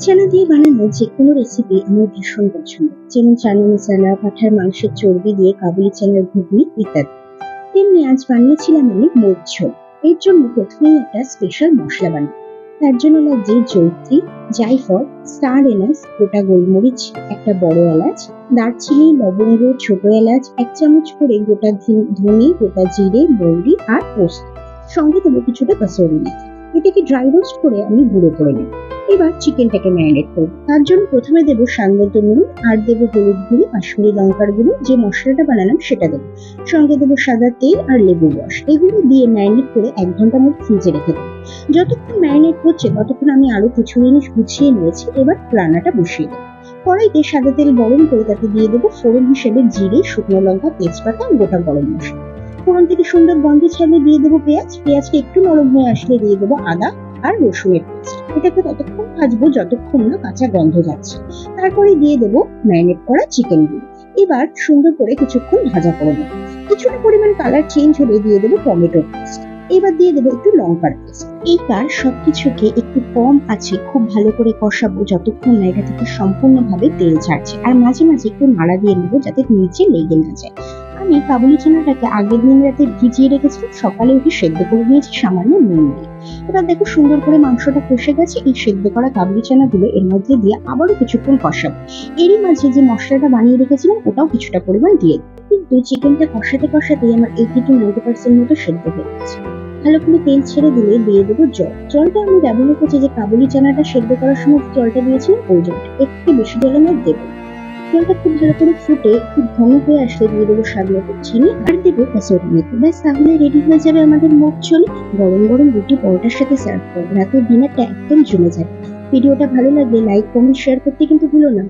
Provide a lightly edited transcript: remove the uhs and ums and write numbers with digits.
চানা দিয়ে বানানো যে কোনো রেসিপি আমার ভীষণ পছন্দ, যেমন চানা মশলা, পাঠার মাংসের চর্বি দিয়ে কাবুলি চানার ঘুগনি ইত্যাদি। তেমনি আজ বানিয়েছিলাম আমি মুগ ঝোল। এর জন্য প্রথমেই একটা স্পেশাল মশলা বানাই। তার জন্য লাগছে জয়িত্রী, জায়ফল, স্টার এলাচ, গোটা গোলমরিচ, একটা বড় এলাচ, দারচিনি, লবঙ্গ, ছোট এলাচ, 1 চামচ করে গোটা ধনে, গোটা জিরে, মৌরি আর পোস্ত। সঙ্গে দেবো কিছুটা কসুরি মেথি। এটাকে ড্রাই রোস্ট করে আমি গুঁড়ো করে নেব। এবার চিকেনটাকে ম্যারিনেট করবো। তার জন্য প্রথমে দেবো স্বাদ নুন, আর দেবো হলুদ গুঁড়ো, কাশ্মীরি লঙ্কার গুঁড়ো, যে মশলাটা বানালাম সেটা দেবো। সঙ্গে দেবো সাদা তেল আর লেবুর রস। এগুলো দিয়ে ম্যারিনেট করে 1 ঘন্টা মতো ফ্রিজে রেখে দেবো। যতক্ষণ ম্যারিনেট হচ্ছে ততক্ষণ আমি আরো কিছু জিনিস গুছিয়ে নিয়েছি। এবার রান্নাটা বসিয়ে দেবো। কড়াইতে সাদা তেল গরম করে তাতে দিয়ে দেবো ফোড়ন হিসেবে জিরে, শুকনো লঙ্কা, তেজপাতা, গোটা গরম মশলা। ফোড়ন থেকে সুন্দর গন্ধ ছাড়লে দিয়ে দেবো পেঁয়াজ। পেঁয়াজটা একটু নরম হয়ে আসলে দিয়ে দেবো আদা আর রসুনের পেস্ট। এটাকে ততক্ষণ ভাজবো যতক্ষণ না কাঁচা গন্ধ যাচ্ছে। তারপরে দিয়ে দেবো ম্যারিনেট করা চিকেন গুলো। এবার সুন্দর করে কিছুক্ষণ ভাজা করে নেবো। কিছুটা পরিমাণ কালার চেঞ্জ হলে দিয়ে দেবো টমেটো পেস্ট। এবার দিয়ে দেবো একটু লঙ্কার পেস্ট। এইবার সবকিছুকে একটু কম আছে খুব ভালো করে কষাবো যতক্ষণ না এটা থেকে সম্পূর্ণভাবে তেল ছাড়ছে, আর মাঝে মাঝে একটু নাড়া দিয়ে নেবো যাতে নিচে লেগে না যায়। আমি কাবুলি চানাটাকে আগের দিন রাতে ভিজিয়ে রেখেছিলাম, সকালে উঠে সেদ্ধ করে নিয়েছি সামান্য নুন দিয়ে। এবার দেখো সুন্দর করে মাংসটা কষে গেছে। এই সেদ্ধ করা কাবুলি চানাগুলো এর মধ্যে দিয়ে আবারও কিছুক্ষণ কষাবো। এরই মাঝে যে মশলাটা বানিয়ে রেখেছিলাম ওটাও কিছুটা পরিমাণ দিয়ে দেবো। কিন্তু চিকেনটা কষাতে কষাতেই আমার 80 to 90% মতো সেদ্ধ হয়ে গেছে। ভালো করে তেল ছেড়ে দিলে দিয়ে দেবো জল। জলটা আমি ব্যবহার করছি যে কাবুলি চানাটা সেদ্ধ করার সময় জলটা দিয়েছিলাম ওই জলটা, এর থেকে বেশি জল আমি দেবো। জলটা খুব ভালো করে ফুটে খুব ঘন হয়ে আসলে দিয়ে দেবো স্বাদ মতো চিনি আর দেবো কসুরি মেথি। ব্যাস তাহলে রেডি হয়ে যাবে আমাদের মুগ ঝোল। গরম গরম রুটি পরোটার সাথে সার্ভ করো। রাতের ডিনারটা একদম জমে যাবে। ভিডিওটা ভালো লাগলে লাইক, কমেন্ট, শেয়ার করতে কিন্তু ভুলো না।